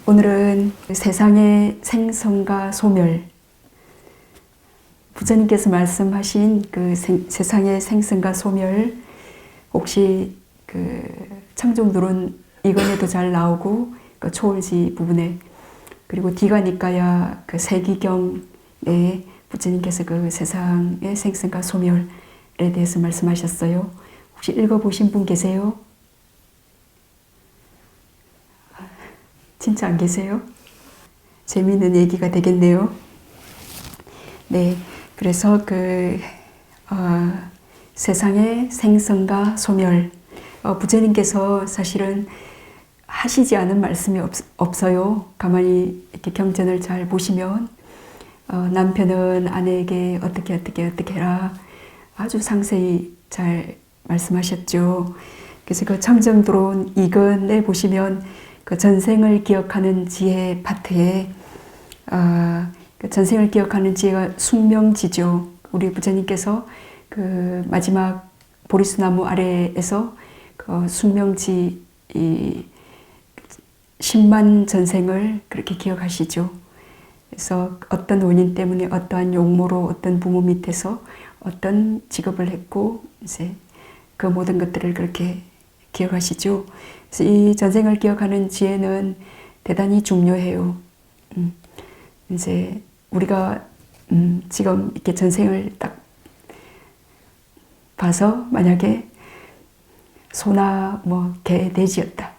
오늘은 세상의 생성과 소멸, 부처님께서 말씀하신 그 세상의 생성과 소멸, 혹시 그 청정두론 이건에도 잘 나오고 그 초월지 부분에, 그리고 디가니까야 그 세기경에 부처님께서 그 세상의 생성과 소멸에 대해서 말씀하셨어요. 혹시 읽어보신 분 계세요? 진짜 안 계세요? 재미있는 얘기가 되겠네요. 네, 그래서 세상의 생성과 소멸, 부처님께서 사실은 하시지 않은 말씀이 없어요. 가만히 이렇게 경전을 잘 보시면 남편은 아내에게 어떻게 해라 아주 상세히 잘 말씀하셨죠. 그래서 그 청정두론 이건에 보시면 그 전생을 기억하는 지혜 파트에 그 전생을 기억하는 지혜가 숙명지죠. 우리 부처님께서 그 마지막 보리수나무 아래에서 그 숙명지 이 10만 전생을 그렇게 기억하시죠. 그래서 어떤 원인 때문에 어떠한 용모로 어떤 부모 밑에서 어떤 직업을 했고 이제 그 모든 것들을 그렇게 기억하시죠. 그래서 이 전생을 기억하는 지혜는 대단히 중요해요. 이제 우리가 지금 이렇게 전생을 딱 봐서 만약에 소나 뭐 개, 돼지였다.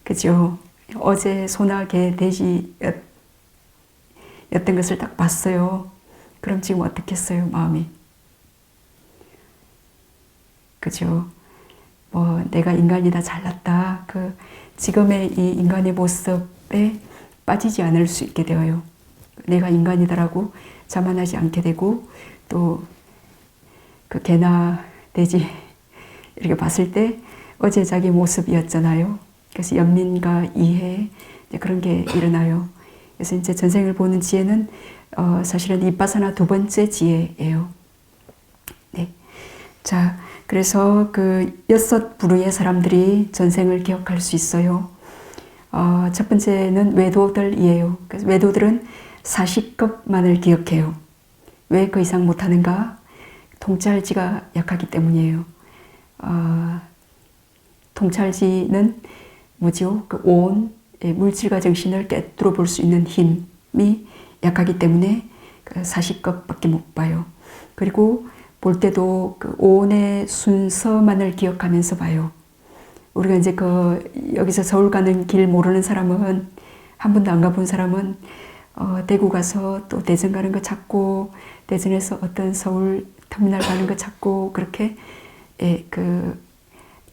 그죠? 어제 소나 개, 돼지였던 것을 딱 봤어요. 그럼 지금 어떻겠어요, 마음이? 그죠? 뭐 내가 인간이다, 잘났다. 그 지금의 이 인간의 모습에 빠지지 않을 수 있게 되어요. 내가 인간이다라고 자만하지 않게 되고, 또 그 개나 돼지 이렇게 봤을 때 어제 자기 모습이었잖아요. 그래서 연민과 이해 그런 게 일어나요. 그래서 이제 전생을 보는 지혜는 사실은 이빠사나 두 번째 지혜예요. 네. 자, 그래서 그 6부류의 사람들이 전생을 기억할 수 있어요. 첫 번째는 외도들이에요. 그래서 외도들은 40급만을 기억해요. 왜 그 이상 못하는가? 통찰지가 약하기 때문이에요. 통찰지는 뭐죠? 그 온 물질과 정신을 꿰뚫어 볼 수 있는 힘이 약하기 때문에 그 40급밖에 못 봐요. 그리고 볼 때도 그 온의 순서만을 기억하면서 봐요. 우리가 이제 여기서 서울 가는 길 모르는 사람은, 한 번도 안 가본 사람은 대구 가서 또 대전 가는 거 찾고, 대전에서 어떤 서울 터미널 가는 거 찾고, 그렇게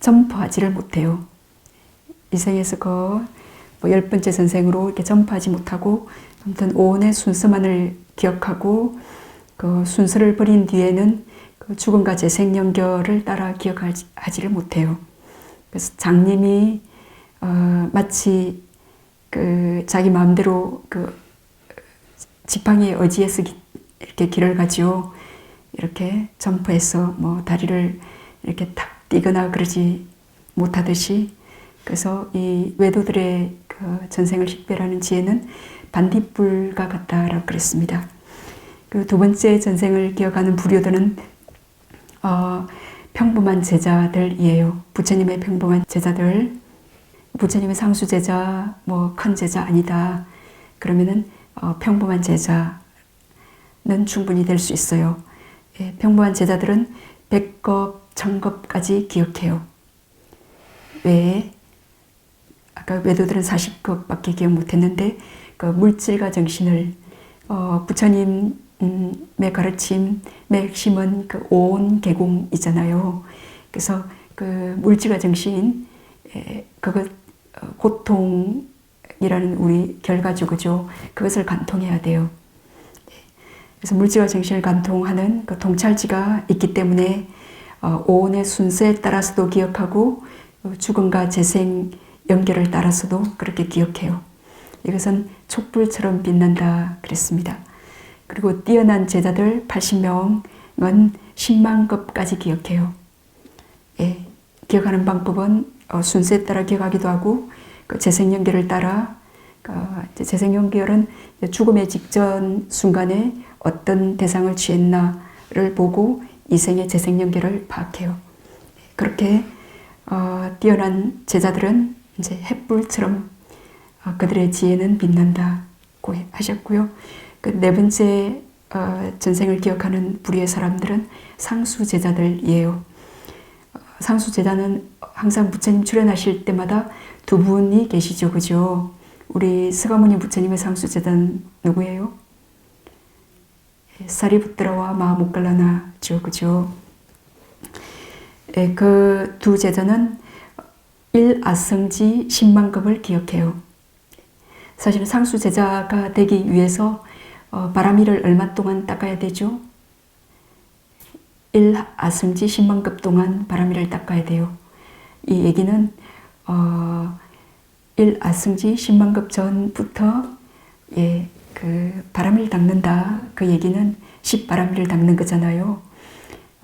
점프하지를 못해요. 이 생에서 뭐 10번째 전생으로 이렇게 점프하지 못하고, 아무튼 오온의 순서만을 기억하고, 그 순서를 버린 뒤에는 그 죽음과 재생 연결을 따라 기억하지를 못해요. 그래서 장님이 마치 그 자기 마음대로 그 지팡이에 의지해서 이렇게 길을 가지요. 이렇게 점프해서 뭐 다리를 이렇게 탁 뛰거나 그러지 못하듯이, 그래서 이 외도들의 그 전생을 식별하는 지혜는 반딧불과 같다라고 그랬습니다. 그리고 두 번째 전생을 기억하는 부류들은 평범한 제자들이에요. 부처님의 평범한 제자들, 부처님의 상수 제자, 뭐 큰 제자 아니다. 그러면은 평범한 제자는 충분히 될 수 있어요. 예, 평범한 제자들은 100급, 1000급까지 기억해요. 왜? 아까 외도들은 40급밖에 기억 못했는데, 그 물질과 정신을 부처님의 가르침의 핵심은 그 온 개공이잖아요. 그래서 그 물질과 정신, 그것 고통이라는 우리 결과주거죠. 그것을 간통해야 돼요. 그래서 물질과 정신을 간통하는 그 통찰지가 있기 때문에 오온의 순서에 따라서도 기억하고, 죽음과 재생 연결을 따라서도 그렇게 기억해요. 이것은 촛불처럼 빛난다 그랬습니다. 그리고 뛰어난 제자들 80명은 10만급까지 기억해요. 예, 기억하는 방법은 순서에 따라 기억하기도 하고, 그 재생 연결을 따라 이제 재생연결은 죽음의 직전 순간에 어떤 대상을 취했나를 보고 이생의 재생연결을 파악해요. 그렇게 뛰어난 제자들은 이제 햇불처럼 그들의 지혜는 빛난다고 하셨고요. 그 네 번째 전생을 기억하는 부류의 사람들은 상수 제자들이에요. 상수 제자는 항상 부처님 출연하실 때마다 두 분이 계시죠, 그죠? 우리 스가모니 부처님의 상수 제자는 누구예요? 사리부트라와 마하모클라나죠, 그죠? 그 두 제자는 1아성지 10만급을 기억해요. 사실은 상수 제자가 되기 위해서 바라미를 얼마 동안 닦아야 되죠? 1아성지 10만급 동안 바라미를 닦아야 돼요. 이 얘기는 1아성지 10만급 전부터 그 바라미를 닦는다. 그 얘기는 10바라미를 닦는 거잖아요.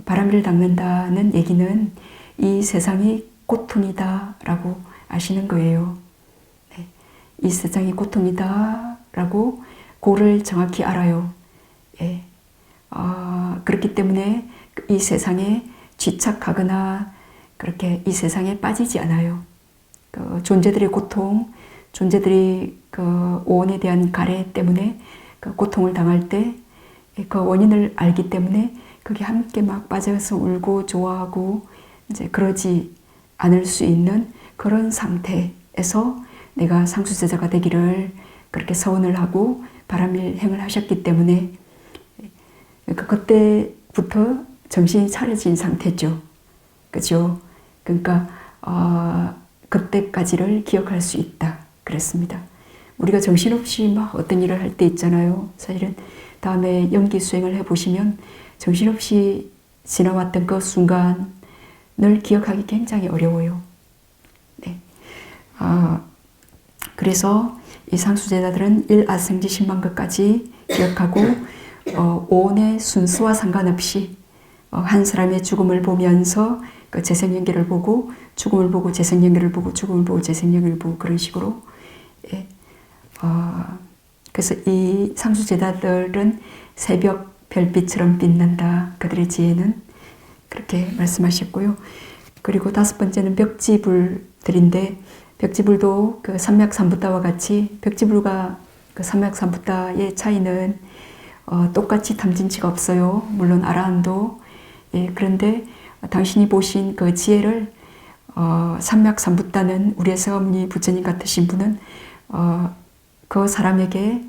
바라미를 닦는다는 얘기는 이 세상이 고통이다 라고 아시는 거예요. 네. 이 세상이 고통이다 라고 고를 정확히 알아요. 예. 그렇기 때문에 이 세상에 집착하거나 그렇게 이 세상에 빠지지 않아요. 그 존재들의 고통, 존재들이 그 오온에 대한 가래 때문에 그 고통을 당할 때 그 원인을 알기 때문에 그게 함께 막 빠져서 울고 좋아하고 이제 그러지 않을 수 있는 그런 상태에서 내가 상수제자가 되기를 그렇게 서원을 하고 바람일행을 하셨기 때문에 그때부터 정신이 차려진 상태죠. 그죠? 그러니까 그때까지를 기억할 수 있다. 그랬습니다. 우리가 정신없이 막 어떤 일을 할 때 있잖아요. 사실은 다음에 연기 수행을 해보시면 정신없이 지나왔던 그 순간을 기억하기 굉장히 어려워요. 네. 그래서 이 상수제자들은 1아성지 10만급까지 기억하고 오온의 순수와 상관없이 한 사람의 죽음을 보면서 그 재생연계를 보고 죽음을 보고 재생연계를 보고 죽음을 보고 재생연계를 보고 그런 식으로 예. 그래서 이 상수제자들은 새벽 별빛처럼 빛난다. 그들의 지혜는 그렇게 말씀하셨고요. 그리고 다섯 번째는 벽지불들인데 벽지불도 그 삼맥삼부타와 같이 벽지불과 그 삼맥삼부타의 차이는 똑같이 탐진치가 없어요. 물론 아라한도 예, 그런데 당신이 보신 그 지혜를 삼맥삼부타는 우리의 서가모니 부처님 같으신 분은 그 사람에게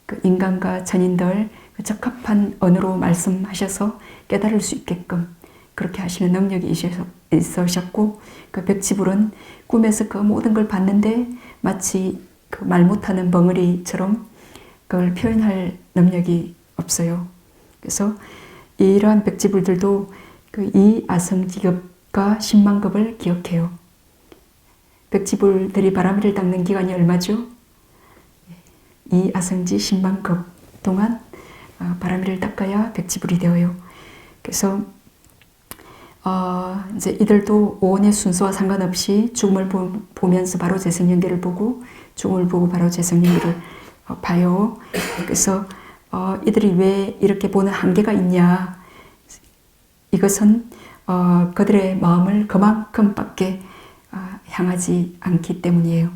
그 인간과 전인들 그 적합한 언어로 말씀하셔서 깨달을 수 있게끔 그렇게 하시는 능력이 있으셨고 그 벽지불은 꿈에서 그 모든 걸 봤는데 마치 그 말 못하는 벙어리처럼 그걸 표현할 능력이 없어요. 그래서 이러한 벽지불들도 그 2아성지급과 10만급을 기억해요. 벽지불들이 바람이를 닦는 기간이 얼마죠? 2아성지 10만급 동안 바람이를 닦아야 벽지불이 되어요. 그래서 이제 이들도 오온의 순수와 상관없이 죽음을 보면서 바로 재생연계를 보고 죽음을 보고 바로 재생연계를 봐요. 그래서 이들이 왜 이렇게 보는 한계가 있냐? 이것은 그들의 마음을 그만큼밖에 향하지 않기 때문이에요.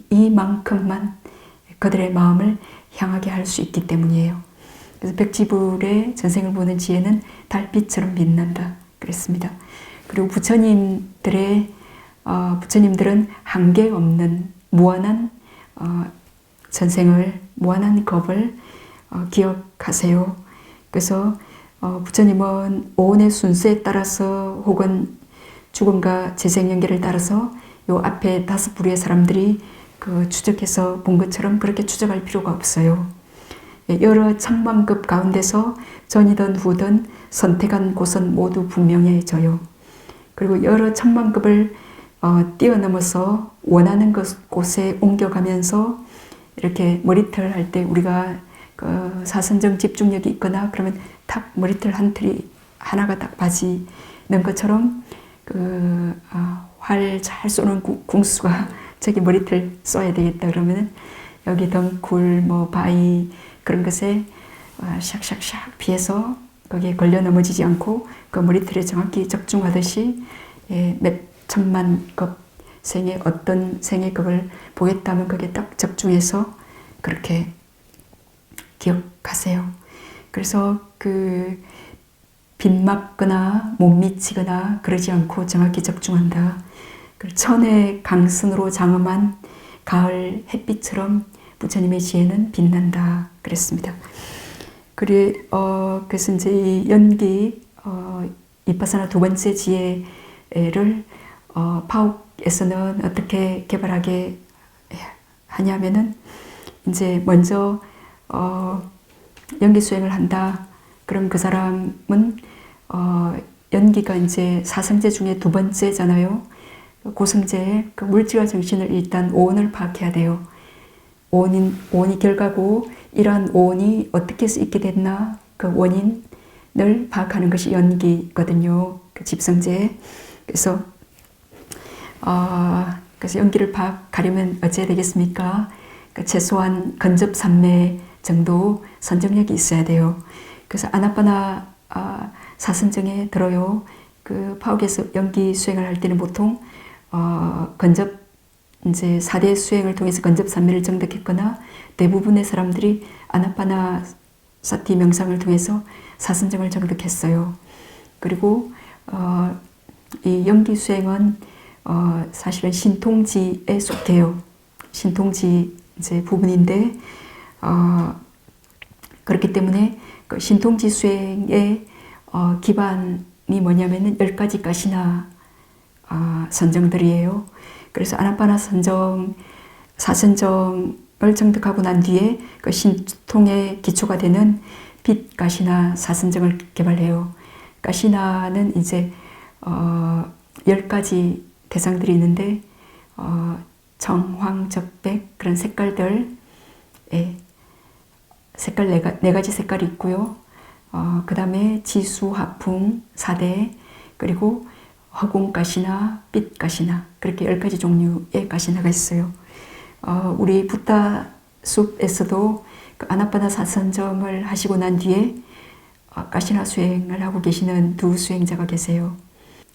이만큼만 그들의 마음을 향하게 할 수 있기 때문이에요. 그래서 벽지불의 전생을 보는 지혜는 달빛처럼 빛난다. 그랬습니다. 그리고 부처님들은 한계 없는 무한한 전생을 무한한 겁을 기억하세요. 그래서 부처님은 오온의 순수에 따라서 혹은 죽음과 재생연계를 따라서 요 앞에 다섯 부류의 사람들이 그 추적해서 본 것처럼 그렇게 추적할 필요가 없어요. 여러 천만급 가운데서 전이든 후든 선택한 곳은 모두 분명해져요. 그리고 여러 천만급을 뛰어넘어서 원하는 곳에 옮겨가면서 이렇게 머리털 할 때 우리가 그 사선정 집중력이 있거나 그러면 탁 머리털 한 틀이 하나가 딱 빠지는 것처럼 그 활 잘 쏘는 궁수가 저기 머리털 쏘야 되겠다 그러면은 여기 덩굴, 뭐 바위 그런 것에 샥샥샥 피해서 거기에 걸려 넘어지지 않고 그 머리털에 정확히 적중하듯이 몇 천만 급 생에 어떤 생에 그걸 보겠다면 그게 딱 적중해서 그렇게 기억하세요. 그래서 그 빗맞거나 못 미치거나 그러지 않고 정확히 적중한다. 천의 강순으로 장엄한 가을 햇빛처럼 부처님의 지혜는 빛난다. 그랬습니다. 그래서 이제 이 연기 이파사나 두 번째 지혜를 파옥에서는 어떻게 개발하게 하냐면은 이제 먼저 연기 수행을 한다. 그럼 그 사람은 연기가 이제 사성제 중에 두 번째잖아요. 고성제의 그 물질과 정신을 일단 오온을 파악해야 돼요. 오온이 결과고 이러한 오온이 어떻게 해서 있게 됐나 그 원인을 파악하는 것이 연기거든요. 그 집성제. 그래서 연기를 파악하려면 어찌해야 되겠습니까? 그 최소한 근접 3매 정도 선정력이 있어야 돼요. 그래서 아나파나 사선정에 들어요. 그 파옥에서 연기 수행을 할 때는 보통 근접 이제 4대 수행을 통해서 근접 3매를 정득했거나 대부분의 사람들이 아나파나 사티 명상을 통해서 사선정을 정득했어요. 그리고 이 연기 수행은 사실은 신통지에 속해요. 신통지 이제 부분인데 그렇기 때문에 그 신통지 수행의 기반이 뭐냐면은 10가지 가시나 선정들이에요. 그래서 아나파나 선정, 사선정을 정득하고 난 뒤에 그 신통의 기초가 되는 빛 가시나 사선정을 개발해요. 가시나는 이제 10가지 대상들이 있는데 정황, 적백 그런 색깔들, 색깔 네 가지 색깔이 있고요. 그 다음에 지수, 하풍, 사대, 그리고 허공 가시나, 빛 가시나 그렇게 10가지 종류의 가시나가 있어요. 우리 부타 숲에서도 그 아나파나 사선점을 하시고 난 뒤에 가시나 수행을 하고 계시는 두 수행자가 계세요.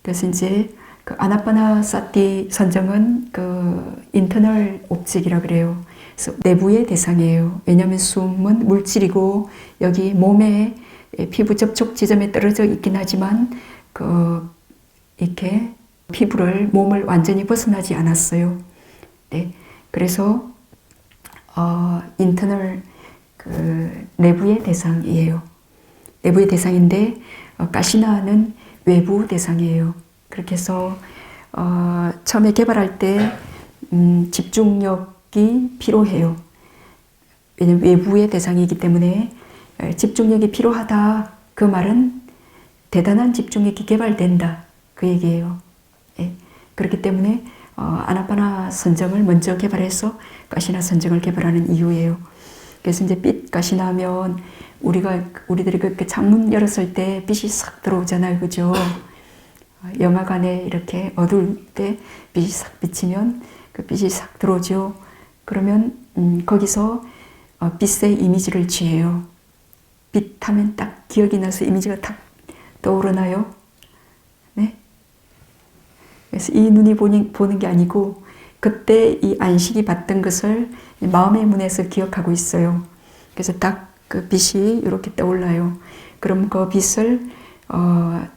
그래서 이제 그 아나파나 사티 선정은 그 인터널 옵젝이라 그래요. 그래서 내부의 대상이에요. 왜냐하면 숨은 물질이고 여기 몸에 피부 접촉 지점에 떨어져 있긴 하지만 이렇게 피부를 몸을 완전히 벗어나지 않았어요. 네, 그래서 인터널 그 내부의 대상이에요. 내부의 대상인데 가시나는 외부 대상이에요. 그렇게 해서 처음에 개발할 때 집중력이 필요해요. 왜냐하면 외부의 대상이기 때문에 집중력이 필요하다. 그 말은 대단한 집중력이 개발된다. 그 얘기예요. 예. 그렇기 때문에 아나파나 선정을 먼저 개발해서 가시나 선정을 개발하는 이유예요. 그래서 이제 빛 가시나 하면 우리들이 그렇게 창문 열었을 때 빛이 싹 들어오잖아요. 그죠? 영화관에 이렇게 어두울 때 빛이 싹 비치면 그 빛이 싹 들어오죠. 그러면 거기서 빛의 이미지를 취해요. 빛 하면 딱 기억이 나서 이미지가 탁 떠오르나요? 네? 그래서 이 눈이 보는 게 아니고 그때 이 안식이 봤던 것을 마음의 문에서 기억하고 있어요. 그래서 딱 그 빛이 이렇게 떠올라요. 그럼 그 빛을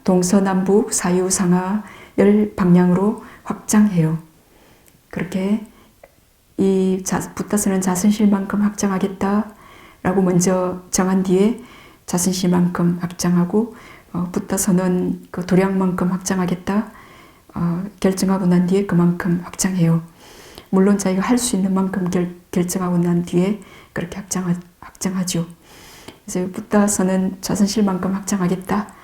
동서남북 사유상하 10방향으로 확장해요. 그렇게 이 부타서는 자선실만큼 확장하겠다라고 먼저 정한 뒤에 자선실만큼 확장하고 부타서는 그 도량만큼 확장하겠다 결정하고 난 뒤에 그만큼 확장해요. 물론 자기가 할 수 있는 만큼 결정하고 난 뒤에 그렇게 확장하죠. 그래서 부타서는 자선실만큼 확장하겠다.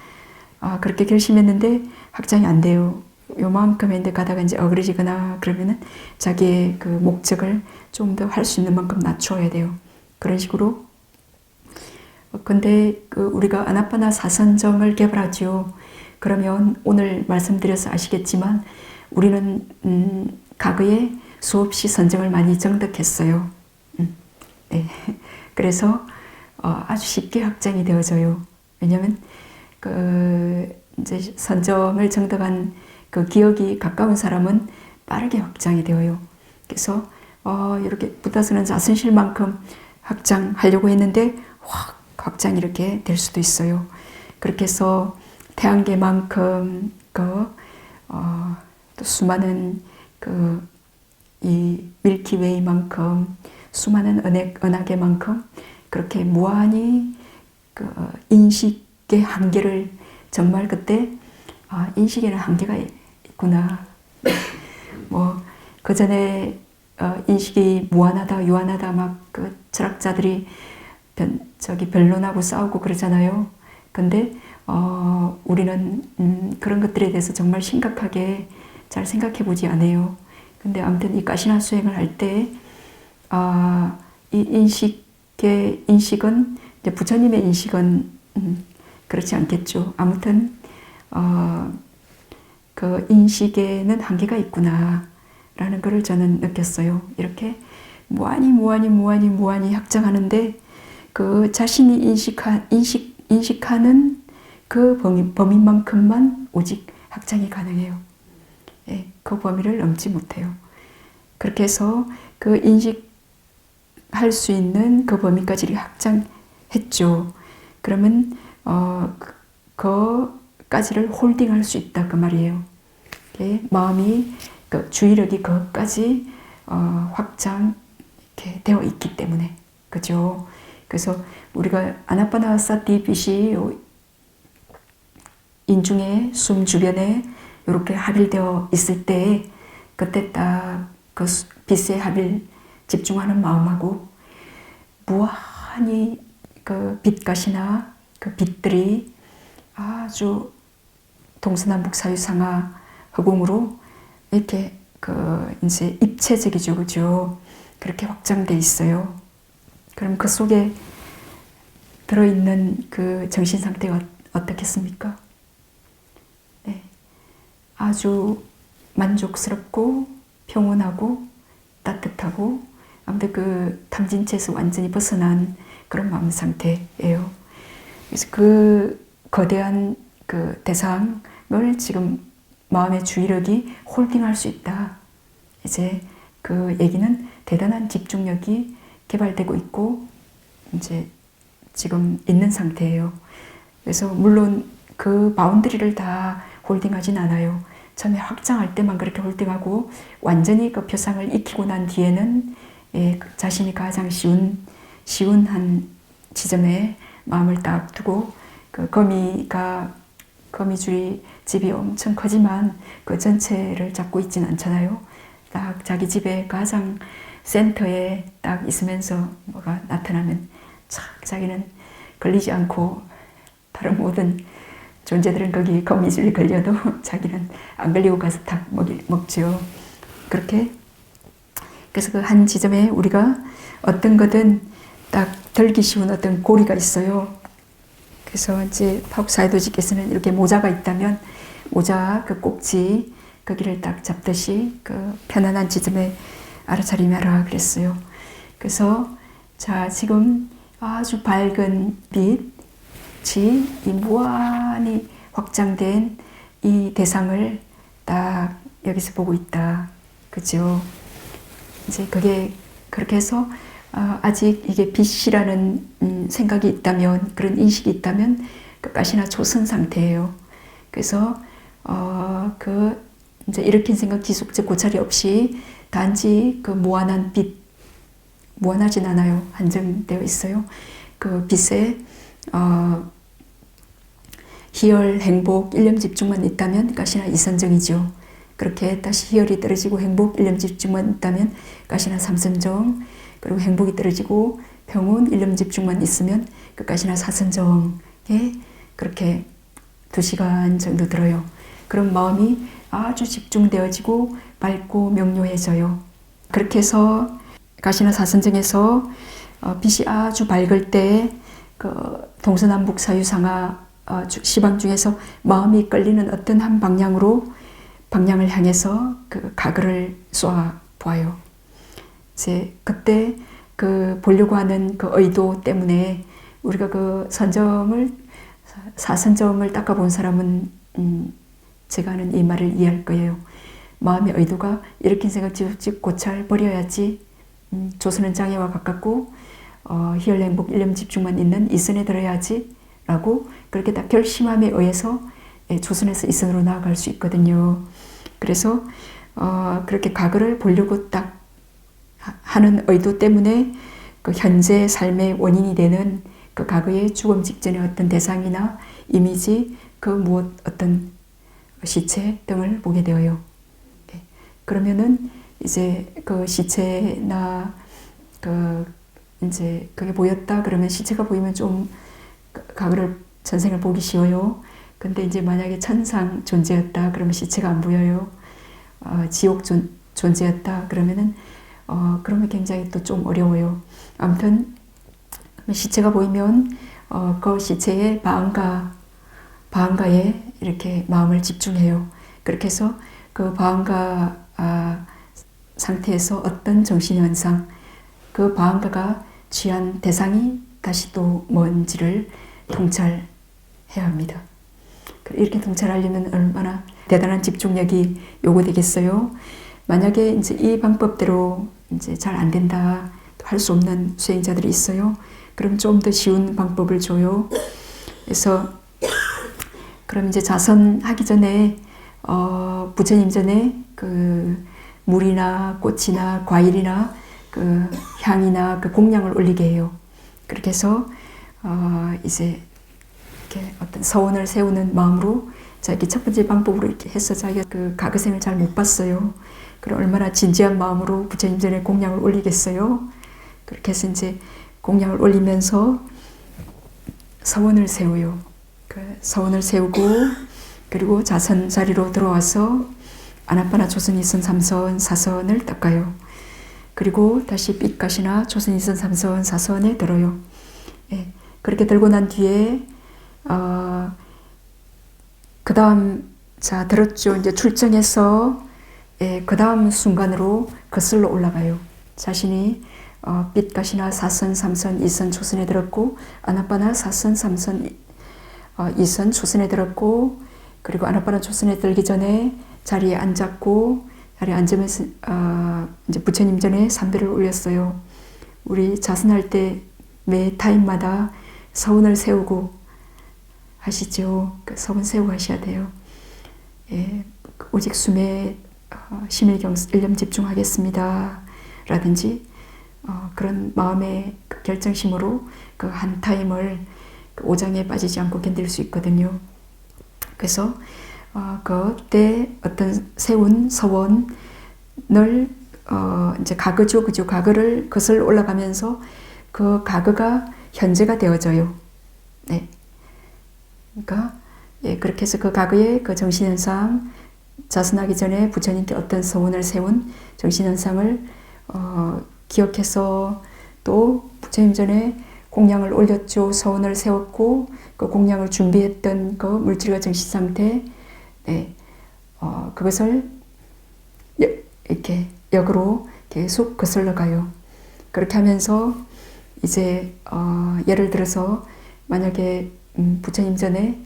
그렇게 결심했는데 확장이 안 돼요. 요만큼 했는데 가다가 이제 어그러지거나 그러면은 자기의 그 목적을 좀 더 할 수 있는 만큼 낮춰야 돼요. 그런 식으로. 근데 우리가 아나파나 사선정을 개발하죠. 그러면 오늘 말씀드려서 아시겠지만 우리는 과거에 수없이 선정을 많이 정득했어요. 네. 그래서 아주 쉽게 확장이 되어져요. 왜냐하면 이제 선정을 정득한 그 기억이 가까운 사람은 빠르게 확장이 되어요. 그래서 이렇게 붙어서는 자순실만큼 확장하려고 했는데 확 확장이 이렇게 될 수도 있어요. 그렇게 해서 태양계만큼 또 수많은 이 밀키웨이만큼 수많은 은하계만큼 그렇게 무한히 인식의 한계를 정말 그때 인식에는 한계가 있구나. 뭐 그 전에 인식이 무한하다 유한하다 막 철학자들이 변론하고 싸우고 그러잖아요. 근데 우리는 그런 것들에 대해서 정말 심각하게 잘 생각해 보지 않아요. 근데 아무튼 이 가시나 수행을 할 때 이 인식은 이제 부처님의 인식은 그렇지 않겠죠. 아무튼 그 인식에는 한계가 있구나 라는 것을 저는 느꼈어요. 이렇게 무한히 확장하는데 그 자신이 인식하는 그 범위만큼만 오직 확장이 가능해요. 예, 그 범위를 넘지 못해요. 그렇게 해서 그 인식할 수 있는 그 범위까지 확장했죠. 그러면 그까지를 홀딩할 수 있다 그 말이에요. 예, 마음이 주의력이 그것까지 확장 이렇게 되어 있기 때문에 그죠. 그래서 우리가 아나파나사티 빛이 인중에 숨 주변에 이렇게 합일되어 있을 때 그때 딱 그 빛의 합일 집중하는 마음하고 무한히 그 빛가시나 그 빛들이 아주 동서남북 사유상하 허공으로 이렇게 이제 입체적이죠, 그죠? 그렇게 확장돼 있어요. 그럼 그 속에 들어있는 그 정신 상태가 어떻겠습니까? 네, 아주 만족스럽고 평온하고 따뜻하고 아무튼 그 탐진체에서 완전히 벗어난 그런 마음 상태예요. 그래서 그 거대한 그 대상을 지금 마음의 주의력이 홀딩할 수 있다. 이제 그 얘기는 대단한 집중력이 개발되고 있고 이제 지금 있는 상태예요. 그래서 물론 그 바운드리를 다 홀딩하진 않아요. 처음에 확장할 때만 그렇게 홀딩하고 완전히 그 표상을 익히고 난 뒤에는 자신이 가장 쉬운 한 지점에 마음을 딱 두고 그 거미줄이 집이 엄청 커지만 그 전체를 잡고 있진 않잖아요. 딱 자기 집의 가장 센터에 딱 있으면서 뭐가 나타나면 착 자기는 걸리지 않고 다른 모든 존재들은 거기 거미줄이 걸려도 자기는 안 걸리고 가서 딱 먹죠. 그렇게 그래서 그 한 지점에 우리가 어떤 거든 딱 들기 쉬운 어떤 고리가 있어요. 그래서 이제 파국사회도지께서는 이렇게 모자가 있다면 모자 그 꼭지 거기를 딱 잡듯이 그 편안한 지점에 알아차림하라 그랬어요. 그래서 자 지금 아주 밝은 빛이 이 무한히 확장된 이 대상을 딱 여기서 보고 있다. 그죠? 이제 그게 그렇게 해서 아직 이게 빛이라는 생각이 있다면 그런 인식이 있다면 끝까지나 초선 상태예요. 그래서 이제 일으킨 생각 지속적 고찰이 없이 단지 그 무한한 빛 무한하진 않아요. 한정되어 있어요. 그 빛에 희열, 행복, 일념 집중만 있다면 가시나 이선정이죠. 그렇게 다시 희열이 떨어지고 행복, 일념 집중만 있다면 가시나 삼선정. 그리고 행복이 떨어지고 평온, 일념 집중만 있으면 끝까지나 사선정에 그렇게 2시간 정도 들어요. 그럼 마음이 아주 집중되어지고 밝고 명료해져요. 그렇게 해서 가시나 사선정에서 빛이 아주 밝을 때 그 동서남북 사유상하 시방 중에서 마음이 끌리는 어떤 한 방향을 향해서 그 가글을 쏘아 보아요. 이제 그때 그 보려고 하는 그 의도 때문에 우리가 그 사선점을 닦아본 사람은 제가 하는 이 말을 이해할 거예요. 마음의 의도가 이렇게 생각 지우지 고찰 버려야지. 조선은 장애와 가깝고 희열 행복 일념 집중만 있는 이선에 들어야지 라고 그렇게 딱 결심함에 의해서 조선에서 이선으로 나아갈 수 있거든요. 그래서 그렇게 과거를 보려고 딱 하는 의도 때문에 그 현재 삶의 원인이 되는 그 과거의 죽음 직전의 어떤 대상이나 이미지, 그 무엇 어떤 시체 등을 보게 되어요. 그러면은 이제 그 시체나 이제 그게 보였다 그러면 시체가 보이면 좀 과거를 전생을 보기 쉬워요. 근데 이제 만약에 천상 존재였다 그러면 시체가 안 보여요. 지옥 존재였다 그러면은 그러면 굉장히 또 좀 어려워요. 아무튼 시체가 보이면 그 시체의 방가에 이렇게 마음을 집중해요. 그렇게 해서 그 방가 상태에서 어떤 정신현상, 그 방가가 취한 대상이 다시 또 뭔지를 통찰해야 합니다. 이렇게 통찰하려면 얼마나 대단한 집중력이 요구되겠어요. 만약에 이제 이 방법대로 이제 잘 안 된다, 할 수 없는 수행자들이 있어요. 그럼 좀 더 쉬운 방법을 줘요. 그래서 그럼 이제 자선하기 전에 부처님 전에 그 물이나 꽃이나 과일이나 그 향이나 그 공양을 올리게 해요. 그렇게 해서 이제 이렇게 어떤 서원을 세우는 마음으로 자기 첫 번째 방법으로 이렇게 해서 자기가 그 가그생을 잘 못 봤어요. 그럼 얼마나 진지한 마음으로 부처님 전에 공양을 올리겠어요. 그렇게 해서 이제 공양을 올리면서 서원을 세워요. 그 서원을 세우고 그리고 자선 자리로 들어와서 아나빠나 조선이선 3선 4선을 닦아요. 그리고 다시 삐까시나 조선이선 3선 4선에 들어요. 예, 그렇게 들고 난 뒤에 그 다음 자 들었죠. 이제 출정해서 그 다음 순간으로 거슬러 올라가요. 자신이 삐까시나 4선 3선 2선 조선에 들었고 아나빠나 4선 3선 2선 조선에 들었고 그리고 아나빠나 조선에 들기 전에 자리에 앉았고 자리에 앉으면서 이제 부처님 전에 삼배를 올렸어요. 우리 자선할 때 매 타임마다 서원을 세우고 하시죠. 그 서원 세우고 하셔야 돼요. 예, 오직 숨에 심일경 일념 집중하겠습니다. 라든지 그런 마음의 그 결정심으로 그 한 타임을 그 오장에 빠지지 않고 견딜 수 있거든요. 그래서 그때 어떤 세운 서원을 이제 가거죠, 그죠? 가거를 거슬러 올라가면서 그 가거가 현재가 되어져요. 네. 그러니까 예, 그렇게 해서 그 가거의 그 정신현상 자선하기 전에 부처님께 어떤 서원을 세운 정신현상을 기억해서 또 부처님 전에 공양을 올렸죠. 서원을 세웠고 그 공양을 준비했던 그 물질과 정신 상태, 네, 그것을 이렇게 역으로 계속 거슬러 가요. 그렇게 하면서 이제 예를 들어서 만약에 부처님 전에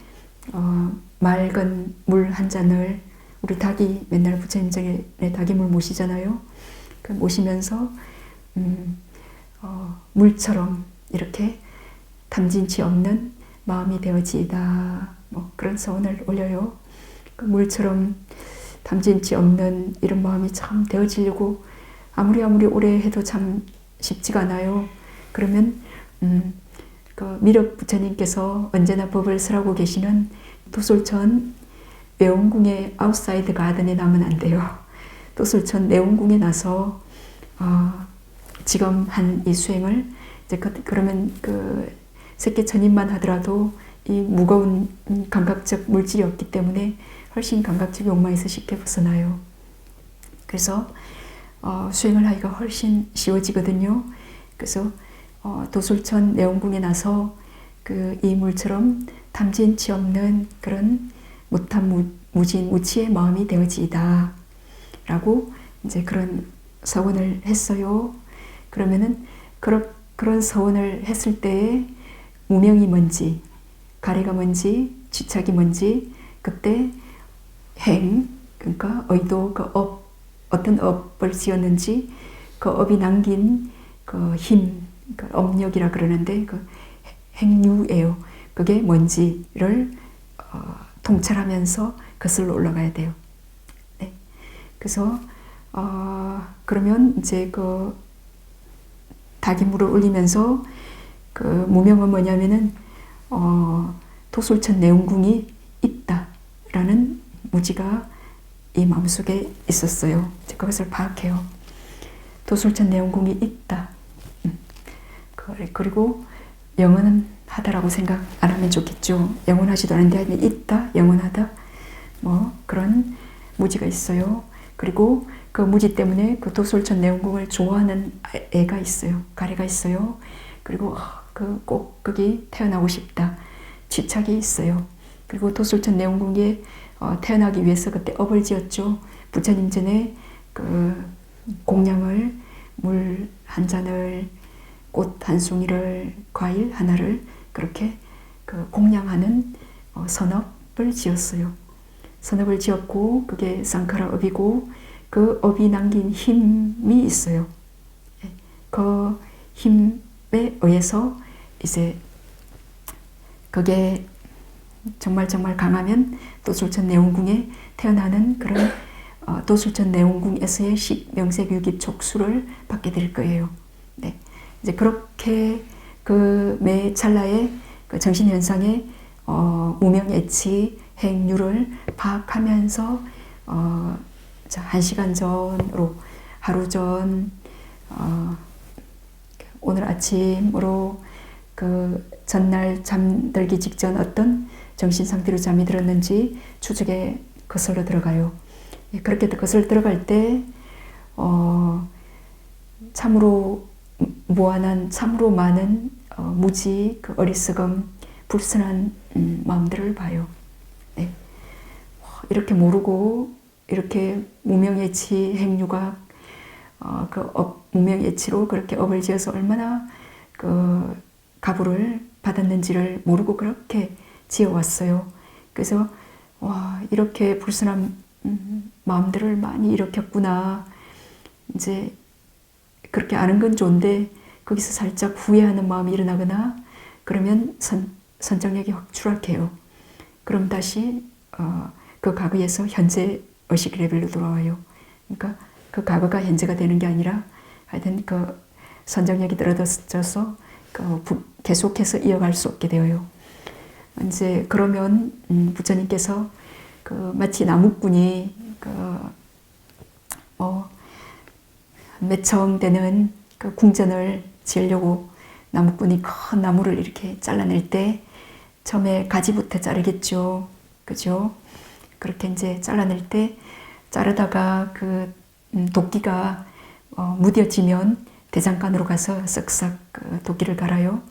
맑은 물 한 잔을 우리 닭이 맨날 부처님 전에 닭이물 모시잖아요. 그 모시면서 물처럼 이렇게 탐진치 없는 마음이 되어지이다. 뭐 그런 서원을 올려요. 그 물처럼 탐진치 없는 이런 마음이 참 되어지려고 아무리 오래 해도 참 쉽지가 않아요. 그러면 그 미륵 부처님께서 언제나 법을 설하고 계시는 도솔천 내원궁의 아웃사이드 가든에 나면 안 돼요. 도솔천 내원궁에 나서 지금 한 이 수행을 이제 그러면 그 새끼 전입만 하더라도 이 무거운 감각적 물질이 없기 때문에 훨씬 감각적 욕망에서 쉽게 벗어나요. 그래서 수행을 하기가 훨씬 쉬워지거든요. 그래서 도솔천 내원궁에 나서 그 이 물처럼 탐진치 없는 그런 무탐 무진 무치의 마음이 되어지이다 라고 이제 그런 서원을 했어요. 그러면은 그런 서원을 했을 때에 무명이 뭔지, 가래가 뭔지, 쥐착이 뭔지, 그때 행, 그러니까 의도, 그 업, 어떤 업을 지었는지, 그 업이 남긴 그 힘, 그 업력이라 그러는데, 그 행유예요. 그게 뭔지를 통찰하면서 거슬러 올라가야 돼요. 네. 그래서 그러면 이제 그 다기물을 올리면서 그 무명은 뭐냐면은 도솔천 내운궁이 있다라는 무지가 이 마음속에 있었어요. 그것을 파악해요. 도솔천 내운궁이 있다. 그리고 영원하다라고 생각 안 하면 좋겠죠. 영원하지도 않은데 아니면 있다, 영원하다, 뭐 그런 무지가 있어요. 그리고 그 무지 때문에 그 도솔천 내운궁을 좋아하는 애가 있어요. 가래가 있어요. 그리고 꼭 거기 태어나고 싶다. 쥐착이 있어요. 그리고 도솔천 내운궁에 태어나기 위해서 그때 업을 지었죠. 부처님 전에 그 공양을, 물 한 잔을, 꽃 한 송이를, 과일 하나를 그렇게 그 공양하는 선업을 지었어요. 선업을 지었고 그게 쌍카라 업이고 그 업이 남긴 힘이 있어요. 그 힘에 의해서 이제 그게 정말 강하면 도솔천 내운궁에 태어나는 그런 도솔천 내운궁에서의 명색유기 촉수를 받게 될 거예요. 네. 이제 그렇게 그 매 찰나의 그 정신현상의 무명예치 행유를 파악하면서 1시간 전으로, 하루 전, 오늘 아침으로 그 전날 잠들기 직전 어떤 정신 상태로 잠이 들었는지 추적에 거슬러 들어가요. 그렇게 거슬러 들어갈 때 참으로 무한한, 참으로 많은 무지, 그 어리석음, 불순한 마음들을 봐요. 네. 이렇게 모르고 이렇게 무명예치 행유가 무명예치로 그렇게 업을 지어서 얼마나 그 가부를 받았는지를 모르고 그렇게 지어왔어요. 그래서 이렇게 불순한 마음들을 많이 일으켰구나. 이제 그렇게 아는 건 좋은데 거기서 살짝 후회하는 마음이 일어나거나 그러면 선정력이 확 추락해요. 그럼 다시 그 과거에서 현재 의식 레벨로 돌아와요. 그러니까 그 과거가 현재가 되는 게 아니라 하여튼 그 선정력이 떨어져서 계속해서 이어갈 수 없게 되어요. 이제 그러면 부처님께서 그 마치 나무꾼이 매청되는 그 궁전을 지으려고 나무꾼이 큰 나무를 이렇게 잘라낼 때 처음에 가지부터 자르겠죠. 그죠? 그렇게 이제 잘라낼 때 자르다가 그 도끼가 무뎌지면 대장간으로 가서 쓱싹 그 도끼를 갈아요.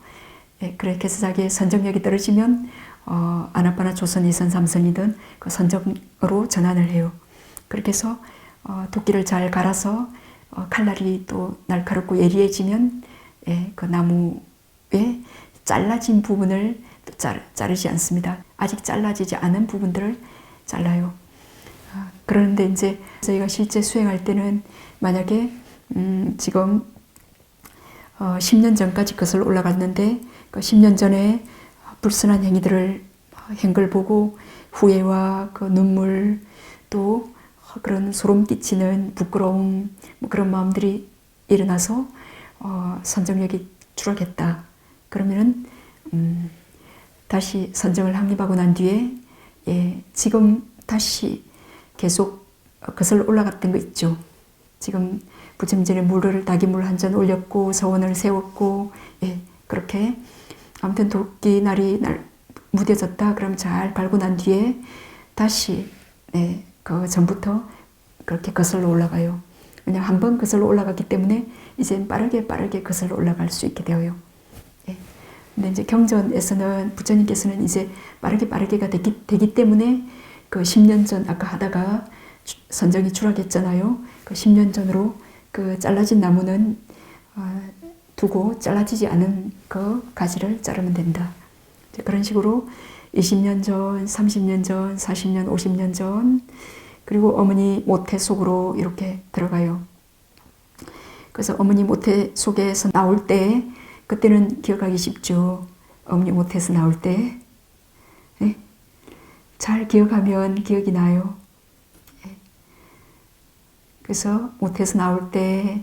예, 그렇게 해서 자기의 선정력이 떨어지면 아나파나 조선 2선 3선이든 그 선정으로 전환을 해요. 그렇게 해서 도끼를 잘 갈아서 칼날이 또 날카롭고 예리해지면 그 나무에 잘라진 부분을 또 자르지 않습니다. 아직 잘라지지 않은 부분들을 잘라요. 그런데 이제 저희가 실제 수행할 때는 만약에 지금 10년 전까지 거슬러 올라갔는데 그 10년 전에 불순한 행위들을 한 걸 보고 후회와 그 눈물 또 그런 소름 끼치는 부끄러움 뭐 그런 마음들이 일어나서 선정력이 추락했다. 그러면은 다시 선정을 확립하고 난 뒤에 지금 다시 계속 거슬러 올라갔던 거 있죠. 지금 부처님 전에 물을 다기물 한 잔 올렸고 서원을 세웠고 그렇게 아무튼 도끼 날이 무뎌졌다. 그럼 잘 갈고 난 뒤에 다시 그 전부터 그렇게 거슬러 올라가요. 왜냐하면 한 번 거슬러 올라갔기 때문에 이제 빠르게 거슬러 올라갈 수 있게 되어요. 근데 이제 경전에서는 부처님께서는 이제 빠르게가 되기 때문에 그 10년 전 아까 하다가 선정이 추락했잖아요. 그 10년 전으로 그 잘라진 나무는 두고 잘라지지 않은 그 가지를 자르면 된다. 그런 식으로 20년 전, 30년 전, 40년, 50년 전, 그리고 어머니 모태 속으로 이렇게 들어가요. 그래서 어머니 모태 속에서 나올 때, 그때는 기억하기 쉽죠. 어머니 모태에서 나올 때. 네? 잘 기억하면 기억이 나요. 네. 그래서 모태에서 나올 때,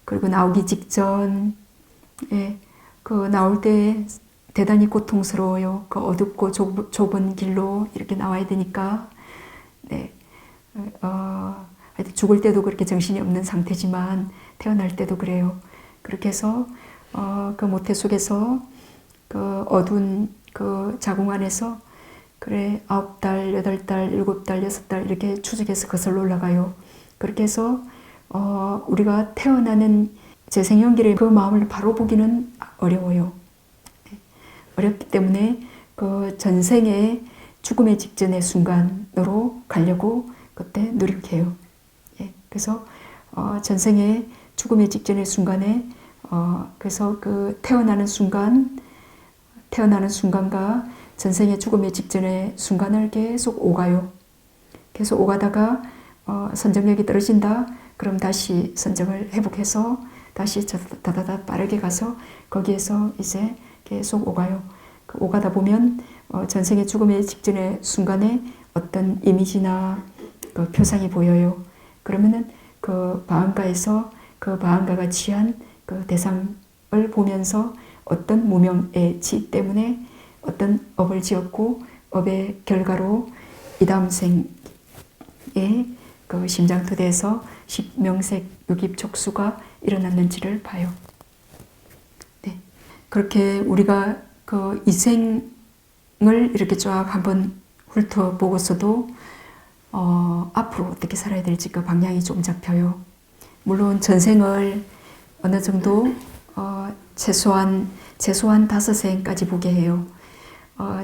그리고 나오기 직전, 예, 그 나올 때 대단히 고통스러워요. 그 어둡고 좁은 길로 이렇게 나와야 되니까, 네, 하여튼 죽을 때도 그렇게 정신이 없는 상태지만 태어날 때도 그래요. 그렇게 해서 그 모태 속에서 그 어두운 그 자궁 안에서 그래 9달, 8달, 7달, 6달 이렇게 추적해서 거슬러 올라가요. 그렇게 해서 우리가 태어나는 재생연결의 그 마음을 바로 보기는 어려워요. 어렵기 때문에 그 전생의 죽음의 직전의 순간으로 가려고 그때 노력해요. 예, 그래서 전생의 죽음의 직전의 순간에 그래서 그 태어나는 순간과 전생의 죽음의 직전의 순간을 계속 오가요. 계속 오가다가 선정력이 떨어진다. 그럼 다시 선정을 회복해서 다시 다다다 빠르게 가서 거기에서 이제 계속 오가요. 그 오가다 보면 전생의 죽음의 직전의 순간에 어떤 이미지나 그 표상이 보여요. 그러면은 그 바한가에서 그 바한가가 취한 그 대상을 보면서 어떤 무명의 지 때문에 어떤 업을 지었고 업의 결과로 이 다음 생에 그 심장토대에서 십명색 유깁 촉수가 일어났는지를 봐요. 네. 그렇게 우리가 그 이생을 이렇게 쫙 한번 훑어보고서도 앞으로 어떻게 살아야 될지 그 방향이 좀 잡혀요. 물론 전생을 어느 정도 최소한 5생까지 보게 해요.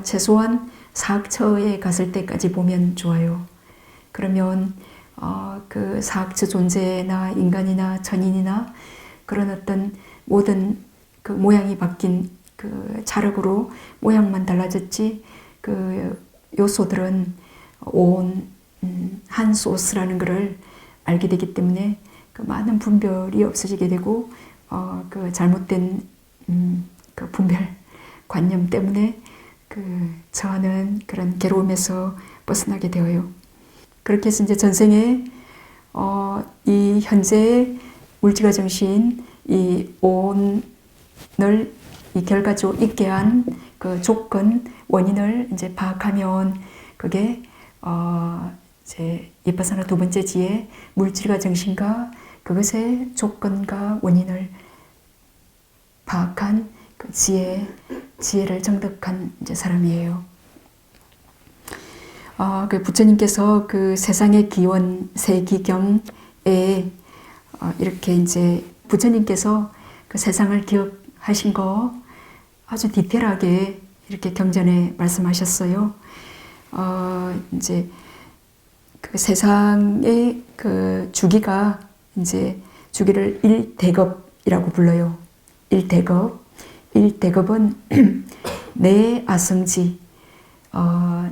최소한 사학처에 갔을 때까지 보면 좋아요. 그러면 그 사학처 존재나 인간이나 천인이나 그런 어떤 모든 그 모양이 바뀐 그 자력으로 모양만 달라졌지 그 요소들은 온 한 소스라는 것을 알게 되기 때문에 그 많은 분별이 없어지게 되고 그 잘못된 그 분별 관념 때문에 그 저하는 그런 괴로움에서 벗어나게 되어요. 그렇게 해서 이제 전생에 이 현재의 물질과 정신 이 온을 이 결과적으로 있게 한 그 조건 원인을 이제 파악하면 그게 이제 이파사나 두 번째 지혜 물질과 정신과 그것의 조건과 원인을 파악한 그 지혜를 정득한 이제 사람이에요. 그 부처님께서 그 세상의 기원 세기경에 이렇게 이제 부처님께서 그 세상을 기억하신 거 아주 디테일하게 이렇게 경전에 말씀하셨어요. 이제 그 세상의 그 주기가 이제 주기를 1대겁이라고 불러요. 1대겁은 내 아성지,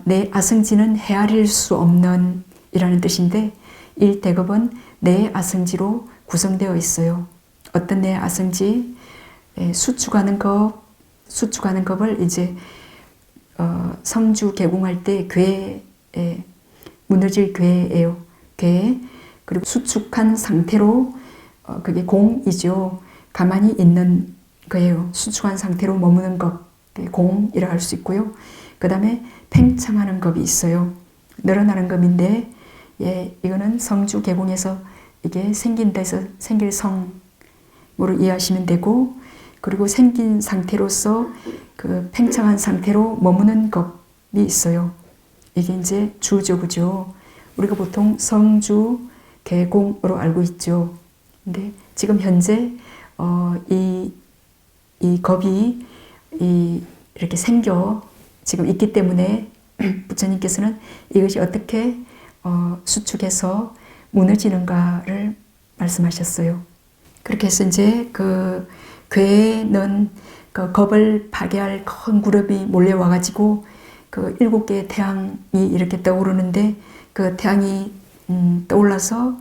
내 아성지는 헤아릴 수 없는 이라는 뜻인데 1대겁은 내 아성지로 구성되어 있어요. 어떤 내 아성지, 수축하는 겁을 이제 성주 개공할 때 괴에 무너질 괴예요. 괴. 그리고 수축한 상태로 그게 공이죠. 가만히 있는 거예요. 수축한 상태로 머무는 것, 공이라고 할 수 있고요. 그 다음에 팽창하는 겁이 있어요. 늘어나는 겁인데, 예, 이거는 성주 개공에서 이게 생긴 데서 생길 성으로 이해하시면 되고, 그리고 생긴 상태로서 그 팽창한 상태로 머무는 겁이 있어요. 이게 이제 주죠, 그죠? 우리가 보통 성주 개공으로 알고 있죠. 근데 지금 현재 이 겁이 이렇게 생겨 지금 있기 때문에 부처님께서는 이것이 어떻게 수축해서 무너지는가를 말씀하셨어요. 그렇게 해서 이제 그 괴는 그 겁을 파괴할 큰 그룹이 몰려와가지고 그 7개의 태양이 이렇게 떠오르는데 그 태양이 떠올라서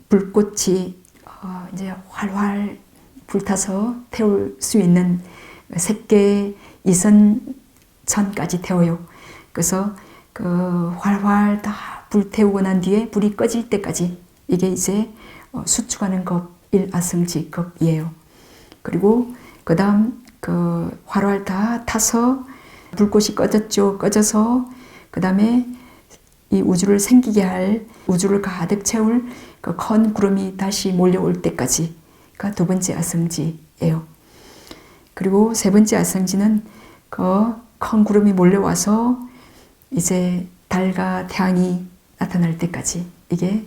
불꽃이 이제 활활 불타서 태울 수 있는 셋개 이선천까지 태워요. 그래서 그 활활 다 불태우고 난 뒤에 불이 꺼질 때까지 이게 이제 수축하는 급 일아승지급이에요. 그리고 그 다음 그 활활 다 타서 불꽃이 꺼졌죠. 꺼져서 그 다음에 이 우주를 생기게 할 우주를 가득 채울 그 큰 구름이 다시 몰려올 때까지가 두 번째 아승지예요. 그리고 세 번째 아승지는 그 큰 구름이 몰려와서 이제 달과 태양이 나타날 때까지 이게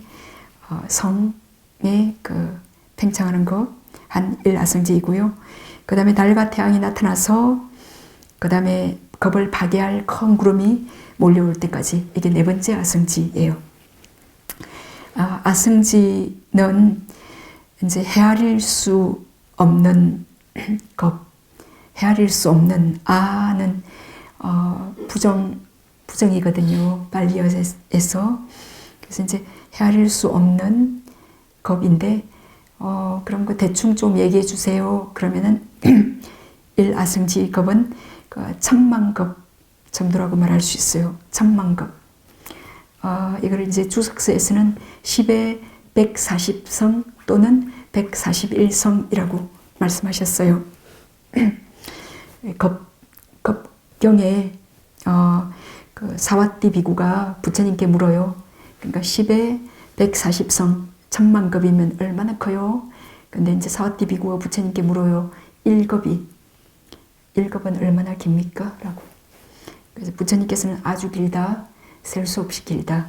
성의 그 팽창하는 것 한 일아승지이고요. 그 다음에 달과 태양이 나타나서 그 다음에 겁을 파괴할 큰 구름이 몰려올 때까지 이게 네 번째 아승지예요. 아승지는 이제 헤아릴 수 없는 겁, 헤아릴 수 없는 아는 부정이거든요. 발리어에서. 그래서 이제 헤아릴 수 없는 겁인데 그럼 그 대충 좀 얘기해 주세요. 그러면은 일아승지 겁은 그 1000만급 정도라고 말할 수 있어요. 1000만급. 이걸 이제 주석서에서는 10의 140성 또는 141성이라고 말씀하셨어요. 급경에 그 사와띠 비구가 부처님께 물어요. 그러니까 10의 140성 1000만급이면 얼마나 커요? 근데 이제 사와띠 비구가 부처님께 물어요. 1급은 얼마나 깁니까? 라고. 그래서 부처님께서는 아주 길다, 셀 수 없이 길다,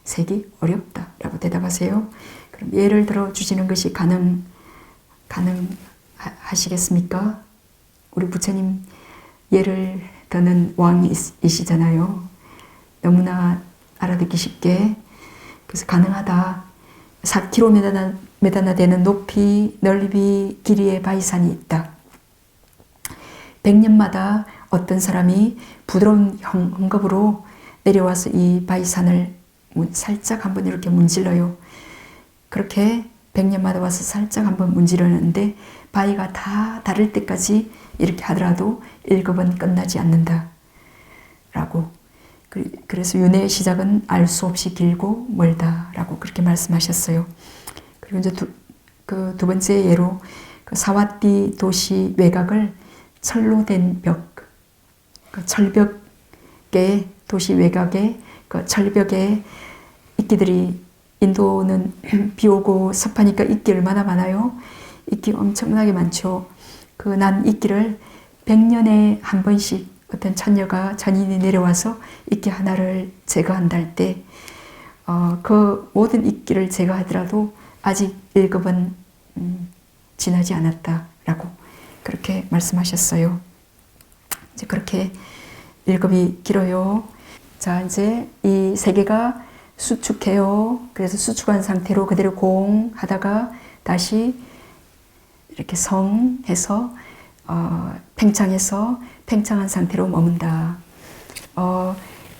세기 어렵다 라고 대답하세요. 그럼 예를 들어 주시는 것이 가능하시겠습니까? 우리 부처님 예를 드는 왕이시잖아요. 너무나 알아듣기 쉽게. 그래서 가능하다. 4km나 되는 높이, 넓이, 길이의 바위산이 있다. 100년마다 어떤 사람이 부드러운 헝겊으로 내려와서 이 바위산을 살짝 한번 이렇게 문질러요. 그렇게 100년마다 와서 살짝 한번 문지르는데 바위가 다 닳을 때까지 이렇게 하더라도 1급은 끝나지 않는다. 라고. 그래서 윤회의 시작은 알 수 없이 길고 멀다. 라고 그렇게 말씀하셨어요. 그리고 이제 두 번째 예로 그 사와띠 도시 외곽을 철로 된 벽, 그 철벽의 도시 외곽에 그 철벽에 이끼들이 인도는 비 오고 습하니까 이끼 얼마나 많아요? 이끼 엄청나게 많죠. 그 난 이끼를 100년에 한 번씩 어떤 천녀가 전인이 내려와서 이끼 하나를 제거한다 할 때 그 모든 이끼를 제거하더라도 아직 1급은 지나지 않았다라고 그렇게 말씀하셨어요. 이제 그렇게 1급이 길어요. 자, 이제 이 세계가 수축해요. 그래서 수축한 상태로 그대로 공하다가 다시 이렇게 성해서 팽창해서 팽창한 상태로 머문다.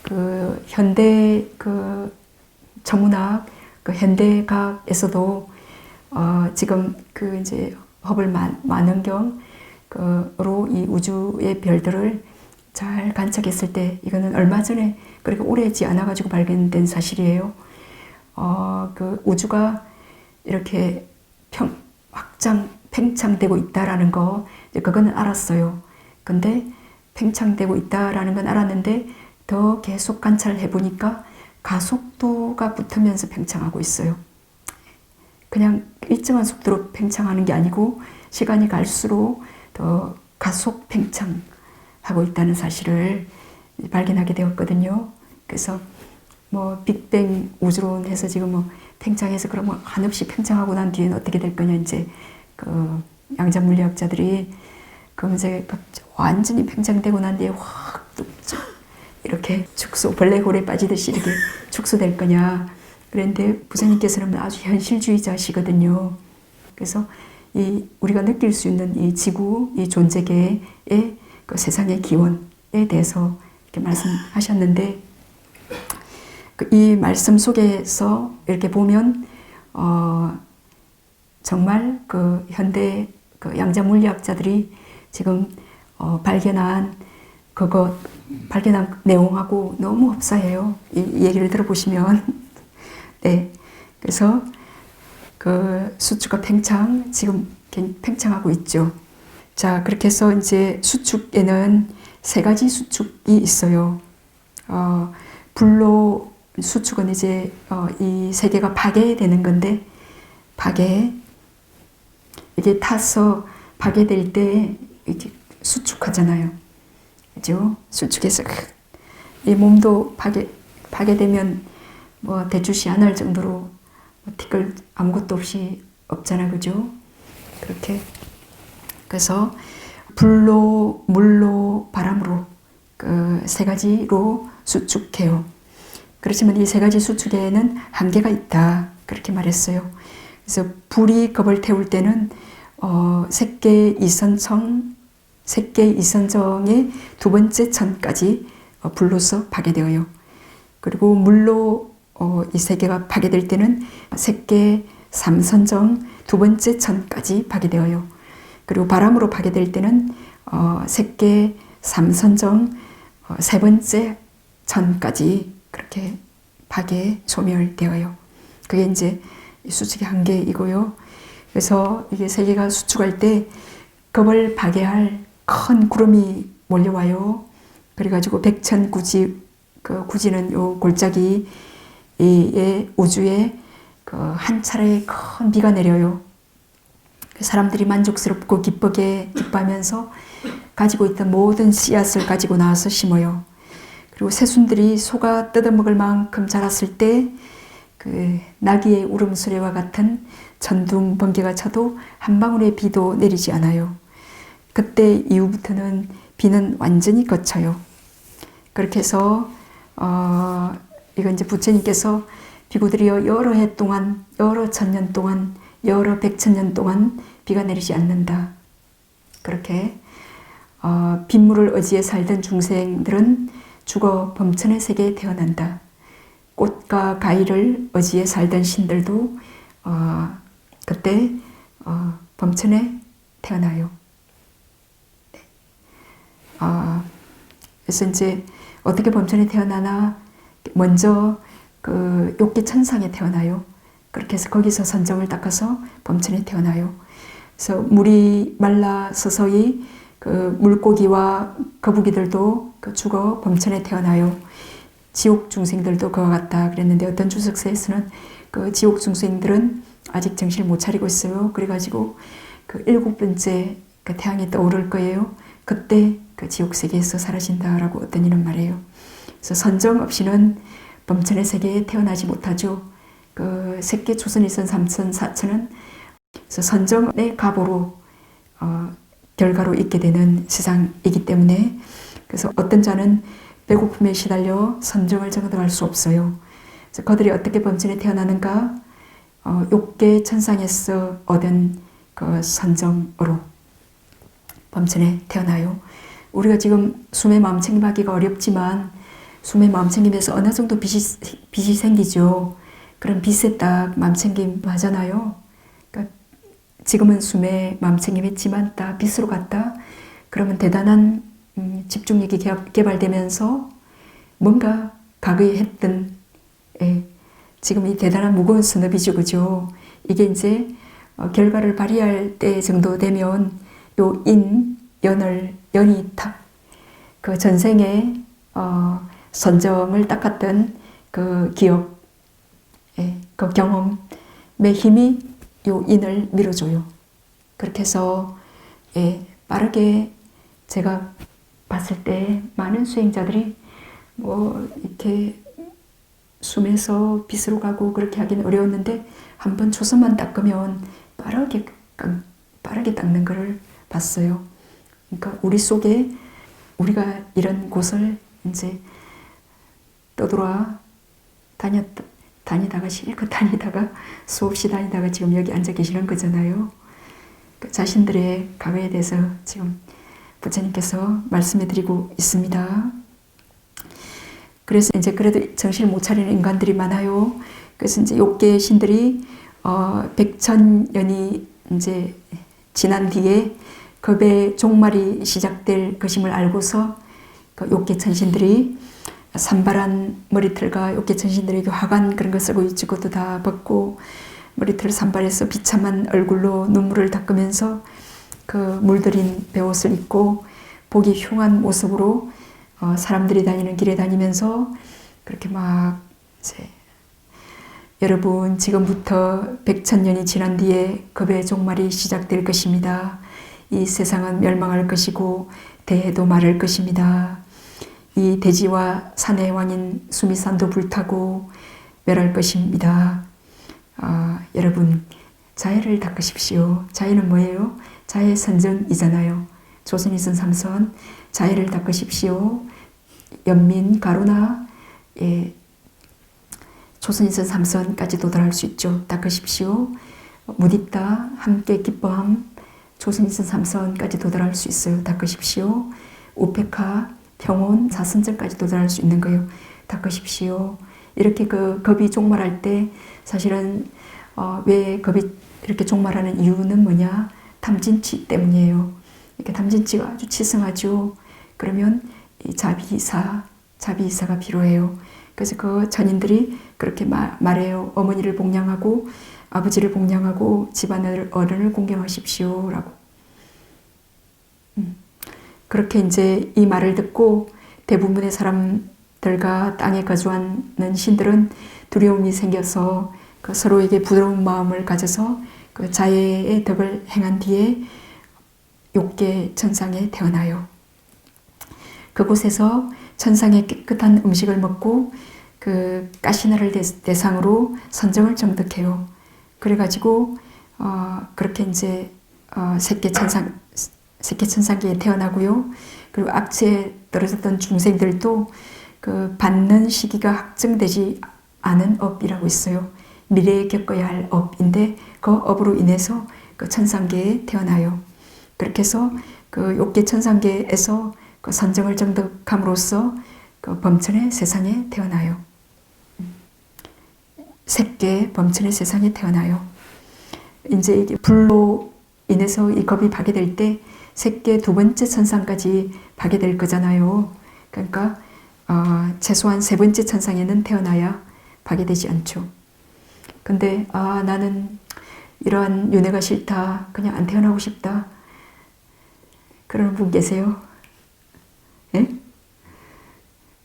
그 현대 그 천문학, 그 현대과학에서도 지금 그 이제 허블 만원경으로 이 우주의 별들을 잘 관측했을 때 이거는 얼마 전에 그렇게 오래지 않아가지고 발견된 사실이에요. 그 우주가 이렇게 팽창되고 있다라는 거, 그거는 알았어요. 근데 팽창되고 있다라는 건 알았는데 더 계속 관찰해 보니까 가속도가 붙으면서 팽창하고 있어요. 그냥 일정한 속도로 팽창하는 게 아니고 시간이 갈수록 더 가속 팽창하고 있다는 사실을 발견하게 되었거든요. 그래서 뭐 빅뱅 우주론 해서 지금 뭐 팽창해서 그러면 한없이 팽창하고 난 뒤에는 어떻게 될 거냐 이제 그 양자 물리학자들이 그럼 이제 완전히 팽창되고 난 뒤에 확 이렇게 축소 블랙홀에 빠지듯이 이렇게 축소될 거냐. 그런데 부처님께서는 아주 현실주의자시거든요. 그래서 이 우리가 느낄 수 있는 이 지구, 이 존재계의 그 세상의 기원에 대해서 이렇게 말씀하셨는데, 이 말씀 속에서 이렇게 보면 정말 그 현대 그 양자 물리학자들이 지금 발견한 내용하고 너무 흡사해요. 이 얘기를 들어보시면. 네. 그래서 그 수축과 팽창, 지금 팽창하고 있죠. 자, 그렇게 해서 이제 수축에는 세 가지 수축이 있어요. 불로 수축은 이제 이 세 개가 파괴되는 건데, 이게 타서 파괴될 때 이렇게 수축하잖아요. 그죠? 수축해서 이 몸도 파괴되면 뭐 대추시 안 할 정도로 티끌 아무것도 없이 없잖아, 그죠? 그렇게. 그래서 불로, 물로, 바람으로 그 세 가지로 수축해요. 그렇지만 이 세 가지 수축에는 한계가 있다, 그렇게 말했어요. 그래서 불이 겁을 태울 때는 색계 이선정의 두 번째 천까지 불로서 파괴되어요. 그리고 물로 이 세 개가 파괴될 때는 색계 삼선정 두 번째 천까지 파괴되어요. 그리고 바람으로 파괴될 때는 색계 삼선정 세 번째 천까지 그렇게 파괴 소멸되어요. 그게 이제 수축의 한계이고요. 그래서 이게 세 개가 수축할 때 겁을 파괴할 큰 구름이 몰려와요. 그래가지고 백천구지, 그 구지는 요 골짜기 이 우주에 그 한 차례 큰 비가 내려요. 사람들이 만족스럽고 기뻐하면서 가지고 있던 모든 씨앗을 가지고 나와서 심어요. 그리고 새순들이 소가 뜯어먹을 만큼 자랐을 때 그 나귀의 울음소리와 같은 천둥 번개가 쳐도 한 방울의 비도 내리지 않아요. 그때 이후부터는 비는 완전히 그쳐요. 그렇게 해서 이건 이제 부처님께서 비구들이여 여러 해 동안, 여러 천년 동안, 여러 백천년 동안 비가 내리지 않는다. 그렇게 빗물을 의지해 살던 중생들은 죽어 범천의 세계에 태어난다. 꽃과 가위를 의지해 살던 신들도 그때 범천에 태어나요. 네. 그래서 이제 어떻게 범천에 태어나나, 먼저 그 욕기 천상에 태어나요. 그렇게 해서 거기서 선정을 닦아서 범천에 태어나요. 그래서 물이 말라 서서히 그 물고기와 거북이들도 그 죽어 범천에 태어나요. 지옥 중생들도 그와 같다 그랬는데, 어떤 주석서에서는 그 지옥 중생들은 아직 정신을 못 차리고 있어요. 그래가지고 그 7번째 그 태양이 떠오를 거예요. 그때 그 지옥 세계에서 사라진다라고 어떤 이는 말해요. 그래서 선정 없이는 범천의 세계에 태어나지 못하죠. 그 색계 초선일선 삼천 사천은 그래서 선정의 갑으로 결과로 있게 되는 세상이기 때문에, 그래서 어떤 자는 배고픔에 시달려 선정을 정당할 수 없어요. 그래서 그들이 어떻게 범천에 태어나는가? 욕계 천상에서 얻은 그 선정으로 범천에 태어나요. 우리가 지금 숨에 마음 챙김하기가 어렵지만 숨에 마음 챙김에서 어느 정도 빛이 생기죠. 그런 빛에 딱 마음 챙김 하잖아요. 그러니까 지금은 숨에 마음 챙김했지만 딱 빛으로 갔다. 그러면 대단한 집중력이 개발되면서 뭔가 과거에 했던 지금 이 대단한 무거운 선업이죠, 그죠? 이게 이제 결과를 발휘할 때 정도 되면 요 연이 탁 그 전생에 선정을 닦았던 그 기억, 그 경험의 힘이 요 인을 밀어줘요. 그렇게 해서 빠르게 제가 봤을 때 많은 수행자들이 뭐 이렇게 숨에서 빛으로 가고 그렇게 하기는 어려웠는데, 한번 초선만 닦으면 빠르게 닦는 것을 봤어요. 그러니까 우리 속에 우리가 이런 곳을 이제 떠돌아 다니다가 실컷 다니다가 수없이 다니다가 지금 여기 앉아 계시는 거잖아요. 그 자신들의 과거에 대해서 지금 부처님께서 말씀해 드리고 있습니다. 그래서 이제 그래도 정신을 못 차리는 인간들이 많아요. 그래서 이제 욕계 신들이 100,000년이 이제 지난 뒤에 겁의 종말이 시작될 것임을 알고서 그 욕계 천신들이 산발한 머리털과 욕계 천신들에게 화관 그런 거 쓰고 있지 그것도 다 벗고 머리털을 산발해서 비참한 얼굴로 눈물을 닦으면서 그 물들인 베옷을 입고 보기 흉한 모습으로 사람들이 다니는 길에 다니면서 그렇게 막 이제 여러분 지금부터 100,000년이 지난 뒤에 겁의 종말이 시작될 것입니다. 이 세상은 멸망할 것이고 대해도 마를 것입니다. 이 대지와 산의 왕인 수미산도 불타고 멸할 것입니다. 여러분 자해를 닦으십시오. 자해는 뭐예요? 자해 선정이잖아요. 조선이선 삼선 자해를 닦으십시오. 연민 가루나 조선이선 삼선까지 도달할 수 있죠. 닦으십시오. 무디따 함께 기뻐함 조선이선 삼선까지 도달할 수 있어요. 닦으십시오. 우페카 평온 사선전까지 도달할 수 있는 거예요. 닦으십시오. 이렇게 그 겁이 종말할 때 사실은 왜 겁이 이렇게 종말하는 이유는 뭐냐? 탐진치 때문이에요. 이렇게 탐진치가 아주 치성하죠. 그러면 이 자비이사가 필요해요. 그래서 그 전인들이 그렇게 말해요. 어머니를 복량하고 아버지를 복량하고 집안 어른을 공경하십시오. 라고. 그렇게 이제 이 말을 듣고 대부분의 사람들과 땅에 거주하는 신들은 두려움이 생겨서 그 서로에게 부드러운 마음을 가져서 그 자애의 덕을 행한 뒤에 욕계 천상에 태어나요. 그곳에서 천상의 깨끗한 음식을 먹고 그 가시나를 대상으로 선정을 정득해요. 그래가지고 그렇게 이제 세계천상계에 태어나고요. 그리고 악체에 떨어졌던 중생들도 그 받는 시기가 확정되지 않은 업이라고 있어요. 미래에 겪어야 할 업인데 그 업으로 인해서 그 천상계에 태어나요. 그렇게 해서 그 욕계 천상계에서 그 선정을 정득함으로써 그 범천의 세상에 태어나요. 색계 범천의 세상에 태어나요. 이제 이게 불로 인해서 이 겁이 파괴될 때 색계 두 번째 천상까지 파괴될 거잖아요. 그러니까 최소한 세 번째 천상에는 태어나야 파괴되지 않죠. 근데 나는 이러한 윤회가 싫다. 그냥 안 태어나고 싶다. 그런 분 계세요? 예?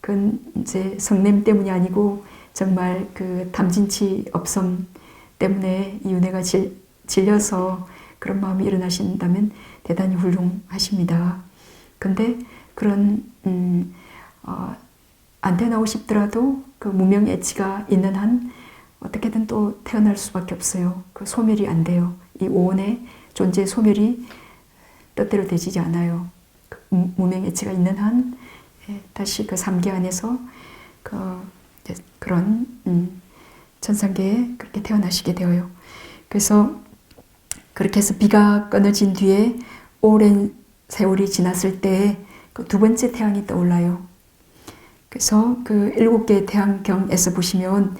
그건 이제 성냄 때문이 아니고 정말 그 탐진치 업성 때문에 이 윤회가 질려서 그런 마음이 일어나신다면 대단히 훌륭하십니다. 근데 그런 안 태어나고 싶더라도 그 무명애치가 있는 한 어떻게든 또 태어날 수밖에 없어요. 그 소멸이 안 돼요. 이 오온의 존재 소멸이 뜻대로 되지 않아요. 그 무명애치가 있는 한 다시 그 삼계 안에서 그런 천상계에 그렇게 태어나시게 되어요. 그래서 그렇게 해서 비가 끊어진 뒤에 오랜 세월이 지났을 때 그 두 번째 태양이 떠올라요. 그래서 그 7개의 태양경에서 보시면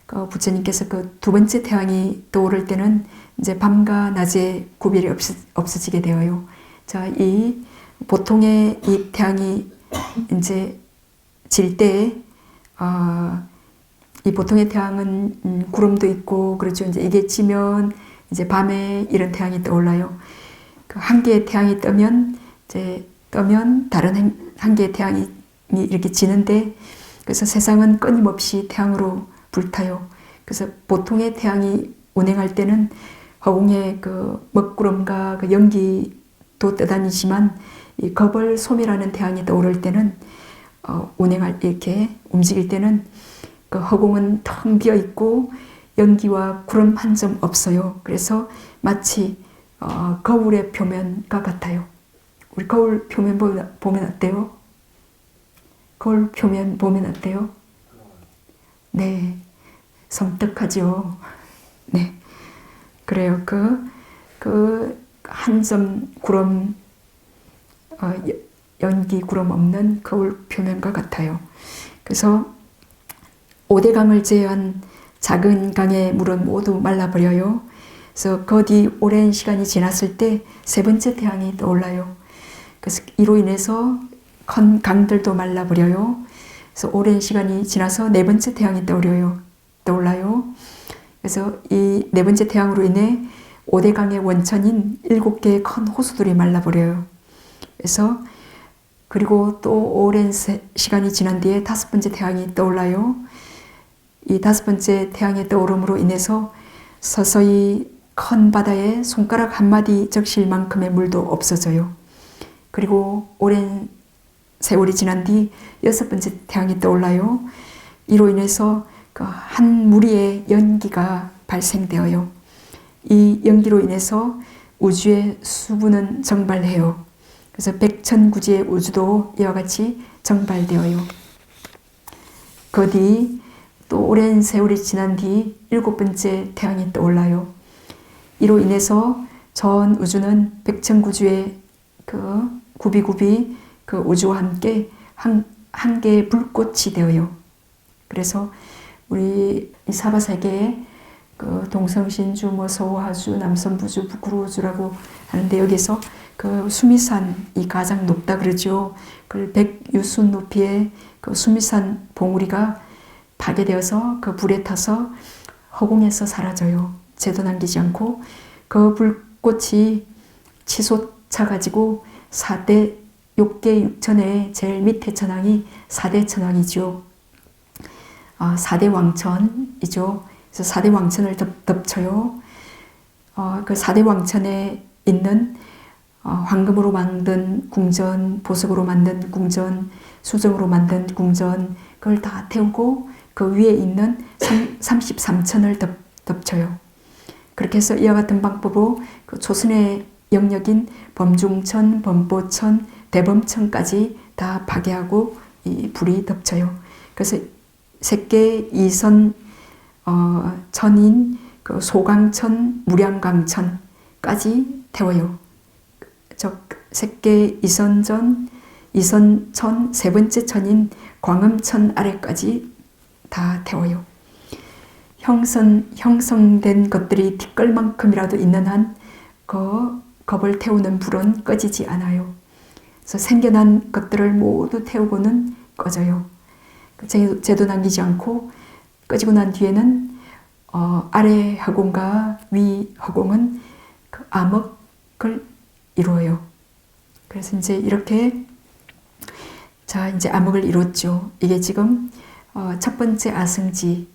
그 부처님께서 그 두 번째 태양이 떠오를 때는 이제 밤과 낮의 구별이 없어지게 되어요. 자, 이 보통의 이 태양이 이제 질 때, 이 보통의 태양은 구름도 있고, 그렇죠. 이제 이게 지면 이제 밤에 이런 태양이 떠올라요. 그 한 개의 태양이 뜨면 다른 한 개의 태양이 이렇게 지는데, 그래서 세상은 끊임없이 태양으로 불타요. 그래서 보통의 태양이 운행할 때는 허공에 그 먹구름과 그 연기도 떠다니지만 이 겁을 소멸하는 태양이 떠오를 때는 이렇게 움직일 때는 그 허공은 텅 비어 있고 연기와 구름 한 점 없어요. 그래서 마치 거울의 표면과 같아요. 우리 거울 표면 보면 어때요? 거울 표면 보면 어때요? 네, 섬뜩하죠. 네, 그래요. 한 점 구름, 연기 구름 없는 거울 표면과 같아요. 그래서 5대 강을 제외한 작은 강의 물은 모두 말라버려요. 그래서 그 뒤 오랜 시간이 지났을 때 세 번째 태양이 떠올라요. 그래서 이로 인해서 큰 강들도 말라버려요. 그래서 오랜 시간이 지나서 네 번째 태양이 떠올라요. 그래서 이 네 번째 태양으로 인해 5대 강의 원천인 7개의 큰 호수들이 말라버려요. 그래서 그리고 또 오랜 시간이 지난 뒤에 다섯 번째 태양이 떠올라요. 이 다섯 번째 태양의 떠오름으로 인해서 서서히 큰 바다에 손가락 한마디 적실 만큼의 물도 없어져요. 그리고 오랜 세월이 지난 뒤 여섯 번째 태양이 떠올라요. 이로 인해서 그 한 무리의 연기가 발생되어요. 이 연기로 인해서 우주의 수분은 증발해요. 그래서 백천구지의 우주도 이와 같이 증발되어요. 그 뒤 또 오랜 세월이 지난 뒤 일곱 번째 태양이 떠올라요. 이로 인해서 전 우주는 백천구주의 그 구비구비 그 우주와 함께 한 개의 불꽃이 되어요. 그래서 우리 사바세계에 그 동성신주, 뭐 서우하주, 남선부주, 북구루우주라고 하는데 여기서 그 수미산이 가장 높다 그러죠. 그 백유순 높이의 그 수미산 봉우리가 파괴되어서 그 불에 타서 허공에서 사라져요. 제도 남기지 않고 그 불꽃이 치솟아 가지고 4대 6개 6천의 제일 밑에 천왕이 4대 천왕이죠. 4대 왕천이죠. 그래서 4대 왕천을 덮쳐요. 그 4대 왕천에 있는 황금으로 만든 궁전, 보석으로 만든 궁전, 수정으로 만든 궁전, 그걸 다 태우고 그 위에 있는 33천을 덮쳐요. 그렇게 해서 이와 같은 방법으로 그 조선의 영역인 범중천, 범보천, 대범천까지 다 파괴하고 이 불이 덮쳐요. 그래서 색계 이선 천인 그 소강천, 무량강천까지 태워요. 즉 색계 이선천 세 번째 천인 광음천 아래까지 다 태워요. 형성된 것들이 티끌만큼이라도 있는 한 그 겁을 태우는 불은 꺼지지 않아요. 그래서 생겨난 것들을 모두 태우고는 꺼져요. 제도 남기지 않고 꺼지고 난 뒤에는 아래 허공과 위 허공은 그 암흑을 이루어요. 그래서 이제 이렇게 자 이제 암흑을 이뤘죠. 이게 지금 첫 번째 아승지까지를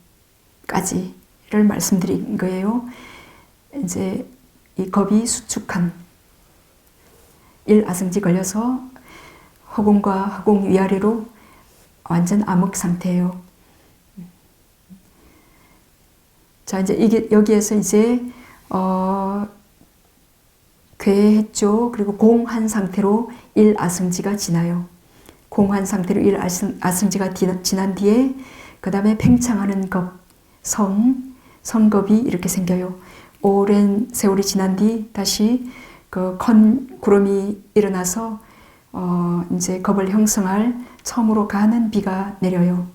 말씀드린 거예요. 이제 이 겁이 수축한 1아승지 걸려서 허공과 허공 위아래로 완전 암흑 상태예요. 자 이제 이게 여기에서 이제 괴했죠. 그리고 공한 상태로 1아승지가 지나요. 공한 상태로 1아승지가 지난 뒤에 그 다음에 팽창하는 겁, 성겁이 이렇게 생겨요. 오랜 세월이 지난 뒤 다시 그 큰 구름이 일어나서 이제 겁을 형성할 처음으로 가는 비가 내려요.